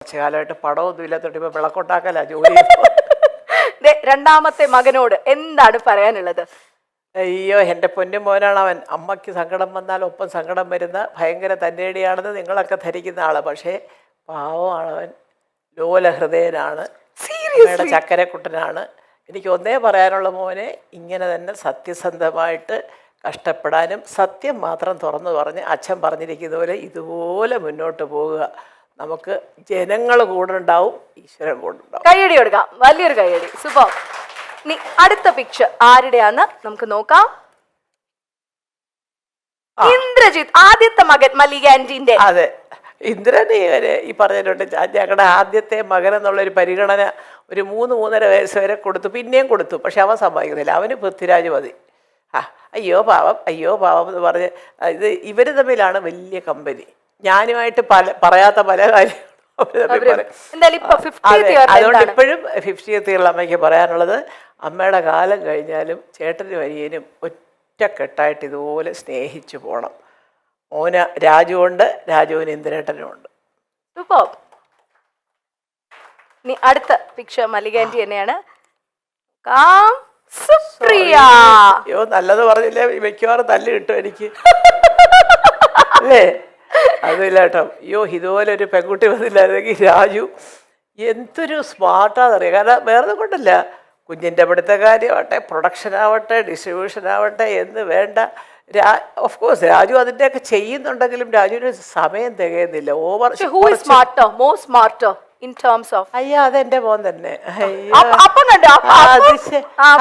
കുറച്ച് കാലമായിട്ട് പടമൊന്നും ഇല്ലാത്തോട്ട് ഇപ്പൊ വിളക്കൊട്ടാക്കല ജോലി. രണ്ടാമത്തെ മകനോട് എന്താണ് പറയാനുള്ളത്? അയ്യോ, എൻ്റെ പൊന്നും മോനാണ് അവൻ. അമ്മയ്ക്ക് സങ്കടം വന്നാൽ ഒപ്പം സങ്കടം വരുന്ന ഭയങ്കര തന്നേടിയാണെന്ന് നിങ്ങളൊക്കെ ധരിക്കുന്ന ആള്. പക്ഷേ പാവമാണ് അവൻ, ലോലഹൃദയനാണ്, അമ്മയുടെ ചക്കരക്കുട്ടനാണ്. എനിക്ക് ഒന്നേ പറയാനുള്ള മോനെ, ഇങ്ങനെ തന്നെ സത്യസന്ധമായിട്ട് കഷ്ടപ്പെടാനും സത്യം മാത്രം തുറന്നു പറഞ്ഞ് അച്ഛൻ പറഞ്ഞിരിക്കുന്ന പോലെ ഇതുപോലെ മുന്നോട്ട് പോവുക. നമുക്ക് ജനങ്ങൾ കൂടെ ഉണ്ടാവും, ഈശ്വരൻ കൂടെ ഉണ്ടാവും. കയ്യടി കൊടുക്കാം, വലിയൊരു കയ്യടി. സൂപ്പർ. ഇനി അടുത്ത പിക്ചർ ആരുടെയാന്ന് നമുക്ക് നോക്കാം. ഇന്ദ്രജിത്ത്, ആദ്യത്തെ മകൻ മല്ലിക ആന്റിന്റെ. അതെ, ഇന്ദ്രൻ ഈ പറഞ്ഞിട്ടുണ്ട്. ഞങ്ങളുടെ ആദ്യത്തെ മകൻ എന്നുള്ളൊരു പരിഗണന ഒരു 3-3.5 വയസ്സ് വരെ കൊടുത്തു, പിന്നെയും കൊടുത്തു. പക്ഷെ അവൻ സമ്മതിക്കുന്നില്ല. അവന് പൃഥ്വിരാജ് മതി. അയ്യോ പാവം, അയ്യോ പാവം എന്ന് പറഞ്ഞ് ഇവർ തമ്മിലാണ് വലിയ കമ്പനി. ഞാനുമായിട്ട് പറയാത്ത പല കാര്യങ്ങളും അതുകൊണ്ട് ഇപ്പോഴും 50th ഇയറിൽ അമ്മയ്ക്ക് പറയാനുള്ളത്, അമ്മയുടെ കാലം കഴിഞ്ഞാലും ചേട്ടനും അനിയനും ഒറ്റക്കെട്ടായിട്ട് ഇതുപോലെ സ്നേഹിച്ചു പോകണം. മോന് രാജുവുണ്ട്, രാജുവിന് ഇന്ദ്രേട്ടനും ഉണ്ട്. ഇനി അടുത്ത പിക്ചർ മല്ലിക ആന്റി തന്നെയാണ്. സുപ്രിയ. അയ്യോ, നല്ലത് പറഞ്ഞില്ലേ, മിക്കവാറും തല്ല് കിട്ടും എനിക്ക് അല്ലേ? അതില്ല കേട്ടോ. അയ്യോ, ഇതുപോലെ ഒരു പെൺകുട്ടി വന്നില്ലായിരുന്നെങ്കിൽ. രാജു എന്തൊരു സ്മാർട്ടാണെന്നറിയാം. കാരണം വേറെ കൊണ്ടല്ല, കുഞ്ഞിൻ്റെ പഠിത്ത കാര്യമാവട്ടെ, പ്രൊഡക്ഷൻ ആവട്ടെ, ഡിസ്ട്രിബ്യൂഷൻ ആവട്ടെ എന്ന് വേണ്ട. ഓഫ് കോഴ്സ് രാജു അതിൻ്റെയൊക്കെ ചെയ്യുന്നുണ്ടെങ്കിലും രാജുവിന് സമയം തികയുന്നില്ല. ഓവർ in terms of അയ്യോ, അതെന്റെ മോൻ തന്നെ.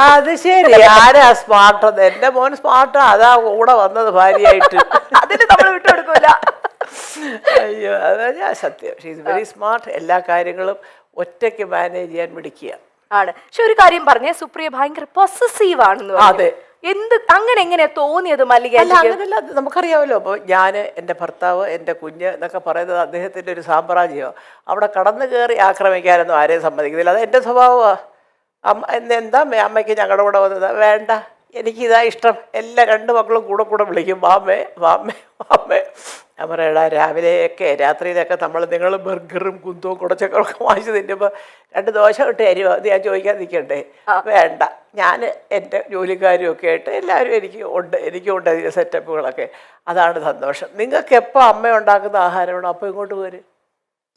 അത് ശരി, ആരാ സ്മാർട്ട്? എന്റെ മോൻ സ്മാർട്ടാ, അതാ കൂടെ വന്നത് ഭാര്യയായിട്ട്. അതിന് നമ്മൾ വിട്ടുകൊടുക്കൂല. അയ്യോ, അതാ ഞാൻ സത്യം. She's very smart. എല്ലാ കാര്യങ്ങളും ഒറ്റയ്ക്ക് മാനേജ് ചെയ്യാൻ മിടിക്കുക ആണ്. പക്ഷെ ഒരു കാര്യം പറഞ്ഞേ, സുപ്രിയ ഭയങ്കര പൊസസീവ് ആണെന്ന്. അതെ. അങ്ങനെ എങ്ങനെയാ തോന്നിയത് മല്ലിക? അങ്ങനെയല്ല, നമുക്കറിയാമല്ലോ. അപ്പോൾ ഞാൻ, എൻ്റെ ഭർത്താവ്, എൻ്റെ കുഞ്ഞ് എന്നൊക്കെ പറയുന്നത് അദ്ദേഹത്തിൻ്റെ ഒരു സാമ്രാജ്യമോ. അവിടെ കടന്നു കയറി ആക്രമിക്കാനൊന്നും ആരെയും സമ്മതിക്കുന്നില്ല. അത് എൻ്റെ സ്വഭാവമാണ്. എന്താ അമ്മയ്ക്ക് ഞങ്ങളുടെ കൂടെ വന്നത്? വേണ്ട, എനിക്കിതാ ഇഷ്ടം. എല്ലാ 2 മക്കളും കൂടെ വിളിക്കും, വാമ്മേ വാമ്മേ വാമ്മേ. ഞാൻ പറയടാ, രാവിലെയൊക്കെ രാത്രിയിലൊക്കെ നിങ്ങൾ ബർഗറും കുന്തവും കുടച്ചൊക്കെ വാങ്ങിച്ച് തിന്നുമ്പോൾ 2 ദോശ ഇട്ട് തരുമോ അത് ഞാൻ ചോദിക്കാൻ നിൽക്കണ്ടേ? വേണ്ട, ഞാൻ എൻ്റെ ജോലിക്കാരും ഒക്കെ ആയിട്ട് എല്ലാവരും എനിക്കും ഉണ്ട് അതിൻ്റെ സെറ്റപ്പുകളൊക്കെ. അതാണ് സന്തോഷം. നിങ്ങൾക്ക് എപ്പോൾ അമ്മ ഉണ്ടാക്കുന്ന ആഹാരമാണോ അപ്പോൾ ഇങ്ങോട്ട് പോര്.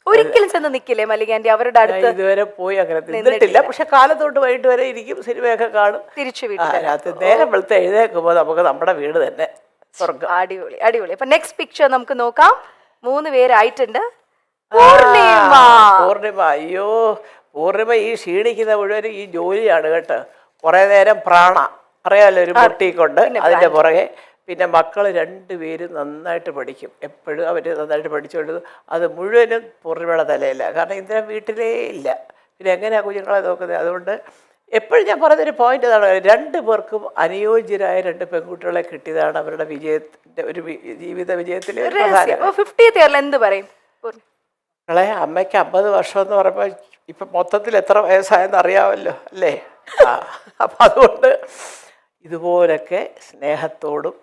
ഒരിക്കലും ചെന്ന് നിൽക്കില്ലേ മല്ലിക ആന്റി അവരുടെ അടുത്ത്? ഇതുവരെ പോയി അങ്ങനെ നിന്നിട്ടില്ല. പക്ഷെ കാലത്തോട്ട് വൈകിട്ട് വരെ ഇരിക്കും, സിനിമയൊക്കെ കാണും, തിരിച്ചു രാത്രി നേരം വെളുത്ത് എഴുന്നേൽക്കുമ്പോൾ നമുക്ക് നമ്മുടെ വീട് തന്നെ സ്വർഗ്ഗം. അടിപൊളി അടിപൊളി. അപ്പൊ നെക്സ്റ്റ് പിക്ചർ നമുക്ക് നോക്കാം. 3 പേരായിട്ടുണ്ട്. പൂർണിമ. അയ്യോ, പൂർണിമ ഈ ക്ഷീണിക്കുന്ന മുഴുവനും ഈ ജോലിയാണ് കേട്ടോ. കുറേ നേരം അറിയാമല്ലോ, ഒരു പൊട്ടിക്കൊണ്ട് അതിൻ്റെ പുറകെ. പിന്നെ മക്കൾ 2 പേരും നന്നായിട്ട് പഠിക്കും. എപ്പോഴും അവർ നന്നായിട്ട് പഠിച്ചുകൊണ്ട് അത് മുഴുവനും പൂർണിമയുടെ തലയില്ല. കാരണം ഇന്ദ്രൻ വീട്ടിലേ ഇല്ല. പിന്നെ എങ്ങനെയാണ് കുഞ്ഞുങ്ങളെ നോക്കുന്നത്? അതുകൊണ്ട് എപ്പോഴും ഞാൻ പറഞ്ഞൊരു പോയിന്റ് അതാണ്, 2 പേർക്കും അനുയോജ്യരായ 2 പെൺകുട്ടികളെ കിട്ടിയതാണ് അവരുടെ വിജയത്തിൻ്റെ ഒരു ജീവിത വിജയത്തിലെ ഒരു പ്രധാനം. 50th ഇയറിൽ എന്ത് പറയും? അമ്മയ്ക്ക് 50 വർഷം എന്ന് പറയുമ്പോൾ ഇപ്പം മൊത്തത്തിൽ എത്ര വയസ്സായെന്ന് അറിയാമല്ലോ അല്ലേ? അപ്പം അതുകൊണ്ട് ഇതുപോലൊക്കെ സ്നേഹത്തോടും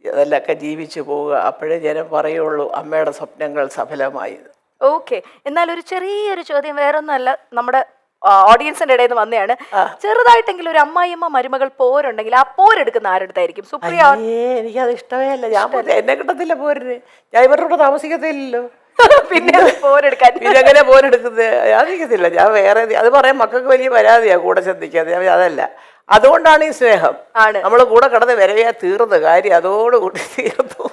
അതിലൊക്കെ ജീവിച്ചു പോവുക. അപ്പോഴേ ജനം പറയുള്ളൂ അമ്മയുടെ സ്വപ്നങ്ങൾ സഫലമായി. ഓക്കെ, എന്നാൽ ഒരു ചെറിയൊരു ചോദ്യം, വേറൊന്നുമല്ല, നമ്മുടെ ഓഡിയൻസിന്റെ ഇടയിൽ നിന്ന് വന്നതാണ്. ചെറുതായിട്ടെങ്കിലും ഒരു അമ്മായിയമ്മ മരുമകൾ പോരുണ്ടെങ്കിൽ ആ പോരെടുക്കുന്ന ആരുടെതായിരിക്കും? സുപ്രിയ. എനിക്കത് ഇഷ്ടമേ അല്ല. ഞാൻ എന്നെ കിട്ടത്തില്ല പോരിന്. ഞാൻ ഇവരുടെ കൂടെ താമസിക്കത്തില്ലല്ലോ. പിന്നെ പോരെടുക്കാൻ ഇതെങ്ങനെ പോരെടുക്കുന്നത്? ഞാൻ നിൽക്കത്തില്ല. ഞാൻ വേറെ അത് പറയാൻ മക്കൾക്ക് വലിയ പരാതിയാ കൂടെ ചിന്തിക്കാതെ. അതല്ല, അതുകൊണ്ടാണ് ഈ സ്നേഹം. നമ്മൾ കൂടെ കിടന്ന് വരവയാ തീർന്ന കാര്യം അതോടുകൂടി തീർന്നു.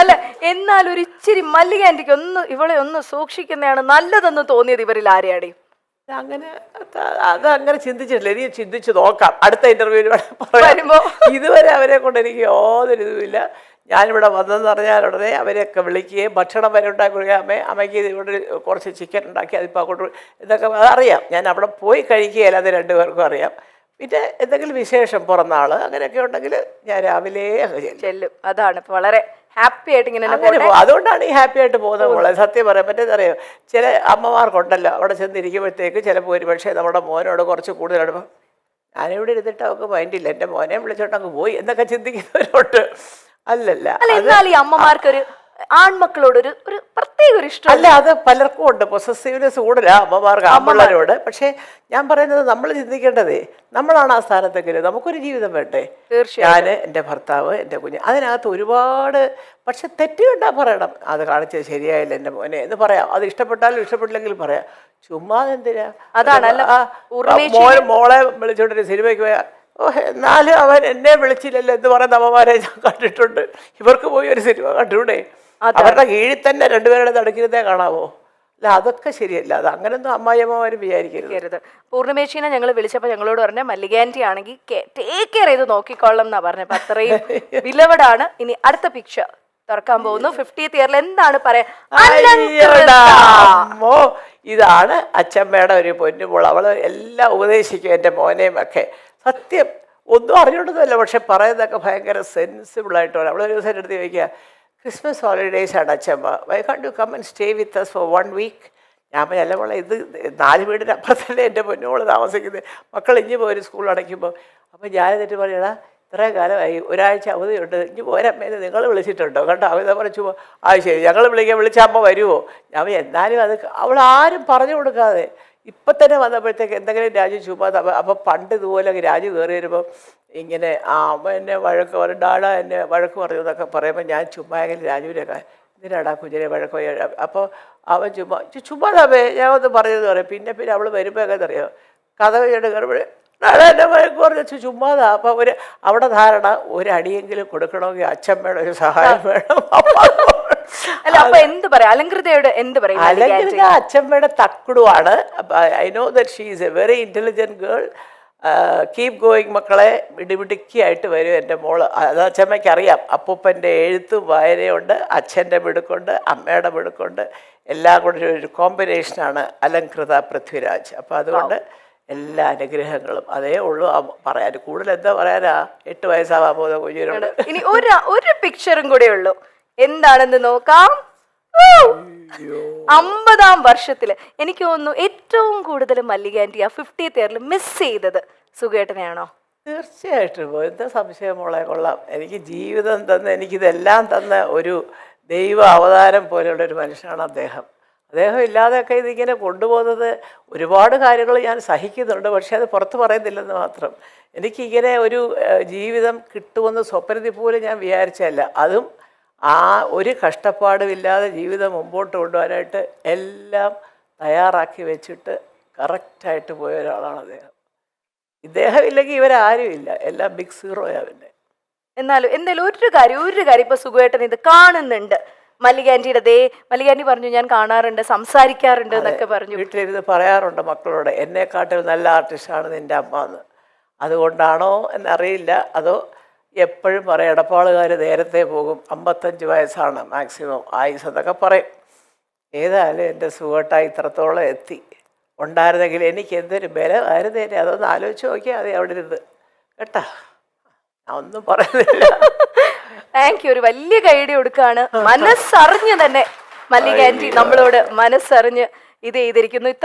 അല്ല, എന്നാൽ ഒരു ഇച്ചിരി മല്ലിക ആന്റിക്ക് ഇവളെ ഒന്ന് സൂക്ഷിക്കുന്നതാണ് നല്ലതെന്ന് തോന്നിയത് ഇവരിൽ ആരെയാണ്? അങ്ങനെ അതങ്ങനെ ചിന്തിച്ചിട്ടില്ല. എനിക്ക് ചിന്തിച്ച് നോക്കാം അടുത്ത ഇന്റർവ്യൂവിൽ പറയുമ്പോ. ഇതുവരെ അവരെ കൊണ്ട് എനിക്ക് യാതൊരു ഇതുമില്ല. ഞാനിവിടെ വന്നതെന്ന് പറഞ്ഞാൽ ഉടനെ അവരെയൊക്കെ വിളിക്കുകയും ഭക്ഷണം വരെ ഉണ്ടാക്കി കൊടുക്കുക. അമ്മയ്ക്ക് ഇവിടെ കുറച്ച് ചിക്കൻ ഉണ്ടാക്കി അതിപ്പോൾ അങ്ങോട്ട് ഇതൊക്കെ അതറിയാം. ഞാൻ അവിടെ പോയി കഴിക്കുകയില്ല, അത് 2 പേർക്കും അറിയാം. പിന്നെ എന്തെങ്കിലും വിശേഷം പിറന്നാൾ അങ്ങനെയൊക്കെ ഉണ്ടെങ്കിൽ ഞാൻ രാവിലെ ചെല്ലും. അതാണ് വളരെ ഹാപ്പി ആയിട്ട് ഇങ്ങനെ അതുകൊണ്ടാണ് ഈ ഹാപ്പി ആയിട്ട് പോകുന്നത്. മോളെ സത്യം പറയാൻ പറ്റുന്നറിയോ, ചില അമ്മമാർക്കുണ്ടല്ലോ അവിടെ ചെന്നിരിക്കുമ്പോഴത്തേക്ക് ചിലപ്പോൾ ഒരു പക്ഷേ നമ്മുടെ മോനോട് കുറച്ച് കൂടുതലാണ്. ഞാനിവിടെ ഇരുന്നിട്ട് അവൾക്ക് മൈൻഡില്ല, എൻ്റെ മോനെ വിളിച്ചോട്ട് അങ്ങ് പോയി എന്നൊക്കെ ചിന്തിക്കുന്നവരോട്ട്. അല്ലല്ല, എന്നാൽ ഈ അമ്മമാർക്കൊരു ആൺമക്കളോട് ഒരു ഒരു പ്രത്യേക ഒരു ഇഷ്ടം? അല്ല, അത് പലർക്കും ഉണ്ട്. പൊസസീവ്നെസ് കൂടുതലാ അമ്മമാർക്ക് ആൺപിള്ളേരോട്. പക്ഷേ ഞാൻ പറയുന്നത് നമ്മൾ ചിന്തിക്കേണ്ടതേ, നമ്മളാണ് ആ സ്ഥാനത്തെങ്കിലും നമുക്കൊരു ജീവിതം വേണ്ടേ? ഞാൻ, എൻ്റെ ഭർത്താവ്, എൻ്റെ കുഞ്ഞ്, അതിനകത്ത് ഒരുപാട്. പക്ഷെ തെറ്റ് കണ്ടാ പറയണം, അത് കാണിച്ചത് ശരിയായില്ല എൻ്റെ മോനെ എന്ന് പറയാം. അത് ഇഷ്ടപ്പെട്ടാലും ഇഷ്ടപ്പെട്ടില്ലെങ്കിലും പറയാം. ചുമ്മാ എന്തിനാ? മോളെ വിളിച്ചോണ്ടൊരു സിനിമയ്ക്ക് പോയാൽ എന്നാലും അവൻ എന്നെ വിളിച്ചില്ലല്ലോ എന്ന് പറയുന്ന അമ്മമാരെ ഞാൻ കണ്ടിട്ടുണ്ട്. ഇവർക്ക് പോയി ഒരു സിനിമ കണ്ടൂടെ? അവരുടെ കീഴിൽ തന്നെ രണ്ടുപേരുടെ നടക്കുന്നതേ കാണാവോ? അല്ല, അതൊക്കെ ശരിയല്ല. അത് അങ്ങനൊന്നും അമ്മായിയമ്മമാരും വിചാരിക്കരുത്. പൂർണ്ണിമേശീനെ ഞങ്ങൾ വിളിച്ചപ്പോൾ ഞങ്ങളോട് പറഞ്ഞ മല്ലികാൻറ്റി ആണെങ്കിൽ ടേക്ക് കെയർ ചെയ്ത് നോക്കിക്കൊള്ളാം എന്നാ പറഞ്ഞത്. അപ്പൊ അത്രയും വിലവടാണ്. ഇനി അടുത്ത പിക്ചർ തുറക്കാൻ പോകുന്നു. 50th ഇയറിൽ എന്താണ് പറയാ? ഇതാണ് അച്ഛമ്മയുടെ ഒരു പൊന്നുമോൾ. അവള് എല്ലാം ഉപദേശിക്കും എൻ്റെ മോനെയും ഒക്കെ. സത്യം ഒന്നും അറിഞ്ഞോണ്ടൊന്നുമല്ല, പക്ഷെ പറയുന്നതൊക്കെ ഭയങ്കര സെൻസിബിളായിട്ട് പറയും. അവളൊരു ദിവസം എടുത്ത് ചോദിക്കുക, ക്രിസ്മസ് ഹോളിഡേയ്സ് ആണ് അച്ഛമ്മ, why can't you come and stay with us for 1 week? ഞാൻ അല്ല മോളെ, ഇത് 4 വീടിന് അപ്പുറത്തല്ലേ എൻ്റെ പൊന്നുമോള് താമസിക്കുന്നത്. മക്കൾ ഇഞ്ഞ് പോയി സ്കൂൾ അടയ്ക്കുമ്പോൾ. അപ്പോൾ ഞാൻ എന്നിട്ട് പറയടാ, ഇത്രയും കാലമായി, ഒരാഴ്ച അവധിയുണ്ട്, ഇഞ്ഞ് പോരമ്മേന്ന് നിങ്ങൾ വിളിച്ചിട്ടുണ്ടോ? കണ്ടോ? അവ പറഞ്ഞു, ആ ശരി, ഞങ്ങൾ വിളിച്ചാൽ അമ്മ വരുമോ? ഞാൻ എന്നാലും അത് അവൾ ആരും പറഞ്ഞു കൊടുക്കാതെ ഇപ്പം തന്നെ വന്നപ്പോഴത്തേക്ക് എന്തെങ്കിലും രാജു ചുമ്മാ. അപ്പം പണ്ട് ഇതുപോലെ രാജു കയറി വരുമ്പം ഇങ്ങനെ അമ്മ എന്നെ വഴക്ക് പറയും, ഡാഡാ എന്നെ വഴക്ക് പറയൂ എന്നൊക്കെ പറയുമ്പോൾ ഞാൻ ചുമ്മാ എങ്കിലും രാജുവിനൊക്കെ എന്തിനാടാ കുഞ്ഞിനെ വഴക്ക് പറയാ? അപ്പോൾ അവൻ ചുമ്മാതാവേ ഞാൻ ഒന്ന് പറയുന്നത് പറയും. പിന്നെ അവൾ വരുമ്പോൾ എങ്ങനെ അറിയോ, കഥ കയറുമ്പോഴേ ഡാഡാ എന്നെ വഴക്ക് പറഞ്ഞു, ചുമ്മാതാ. അപ്പം അവിടെ ധാരണ ഒരടിയെങ്കിലും കൊടുക്കണമെങ്കിൽ അച്ഛമ്മയുടെ ഒരു സഹായം വേണം. അല്ല, അപ്പൊ എന്ത് പറയാ അലങ്കൃതയോട്? എന്ത് പറയും? അലങ്കൃത അച്ഛമ്മയുടെ തക്കുടുവാണ്. I know that she is a very intelligent girl. Keep going മക്കളെ, മിടുമിടുക്കിയായിട്ട് വരും എൻ്റെ മോള്. അത് അച്ഛമ്മയ്ക്ക് അറിയാം. അപ്പൂപ്പൻ്റെ എഴുത്തും വായനയുണ്ട്, അച്ഛൻ്റെ മിടുക്കുണ്ട്, അമ്മയുടെ മിടുക്കുണ്ട്, എല്ലാം കൂടെ ഒരു കോമ്പിനേഷനാണ് അലങ്കൃത പൃഥ്വിരാജ്. അപ്പം അതുകൊണ്ട് എല്ലാ അനുഗ്രഹങ്ങളും അതേ ഉള്ളൂ പറയാൻ. കൂടുതൽ എന്താ പറയാനാ? 8 വയസ്സാവാൻ പോകുന്ന കുഞ്ഞിനോട്. ഇനി ഒരു പിക്ചറും കൂടെ ഉള്ളൂ. എന്താണെന്ന് നോക്കാം. 50ാം വർഷത്തില് എനിക്ക് തോന്നുന്നു ഏറ്റവും കൂടുതൽ മല്ലികാൻറ്റി ആ 50th ഇയറിൽ മിസ് ചെയ്തത് സുഖേട്ടനെയാണോ? തീർച്ചയായിട്ടും. എന്താ സംശയം മോളെ? കൊള്ളാം. എനിക്ക് ജീവിതം തന്ന, എനിക്കിതെല്ലാം തന്ന ഒരു ദൈവ അവതാരം പോലെയുള്ള ഒരു മനുഷ്യനാണ് അദ്ദേഹം. അദ്ദേഹം ഇല്ലാതെയൊക്കെ ഇതിങ്ങനെ കൊണ്ടുപോകുന്നത് ഒരുപാട് കാര്യങ്ങൾ ഞാൻ സഹിക്കുന്നുണ്ട്. പക്ഷേ അത് പുറത്ത് പറയുന്നില്ലെന്ന് മാത്രം. എനിക്കിങ്ങനെ ഒരു ജീവിതം കിട്ടുമെന്ന് സ്വപ്നത്തിൽ പോലും ഞാൻ വിചാരിച്ചല്ല. അതും ആ ഒരു കഷ്ടപ്പാടുമില്ലാതെ ജീവിതം മുമ്പോട്ട് കൊണ്ടുപോകാനായിട്ട് എല്ലാം തയ്യാറാക്കി വെച്ചിട്ട് കറക്റ്റായിട്ട് പോയ ഒരാളാണ് അദ്ദേഹം. ഇദ്ദേഹം ഇല്ലെങ്കിൽ ഇവരാരും ഇല്ല. എല്ലാം ബിഗ് സീറോയാ. പിന്നെ എന്നാലും എന്തായാലും ഒരു കാര്യം ഇപ്പൊ സുഖേട്ടൻ ഇത് കാണുന്നുണ്ട്. മല്ലികാൻറ്റിയുടെ മല്ലികാൻറ്റി പറഞ്ഞു ഞാൻ കാണാറുണ്ട്, സംസാരിക്കാറുണ്ട് എന്നൊക്കെ പറഞ്ഞു. വീട്ടിലിരുന്ന് പറയാറുണ്ട് മക്കളോട്, എന്നെക്കാട്ടിൽ നല്ല ആർട്ടിസ്റ്റാണ് നിൻ്റെ അമ്മ എന്ന്. അതുകൊണ്ടാണോ എന്നറിയില്ല, അതോ എപ്പോഴും പറയും എടപ്പാളുകാർ നേരത്തെ പോകും, 55 വയസ്സാണ് മാക്സിമം ആയുസ് എന്നൊക്കെ പറയും. ഏതായാലും എൻ്റെ സുഖട്ടായി ഇത്രത്തോളം എത്തി ഉണ്ടായിരുന്നെങ്കിൽ എനിക്ക് എന്തൊരു ബലമായിരുന്നേനെ. അതൊന്ന് ആലോചിച്ച് നോക്കിയാൽ മതി അവിടെ ഇരുന്ന്. കേട്ടാ, ഞാൻ ഒന്നും പറയുന്നില്ല. Thank you. ഒരു വലിയ കൈയടി കൊടുക്കാണ്. മനസ്സറിഞ്ഞ് തന്നെ മല്ലികാൻറ്റി നമ്മളോട് മനസ്സറിഞ്ഞ് ഇത് ചെയ്തിരിക്കുന്നു.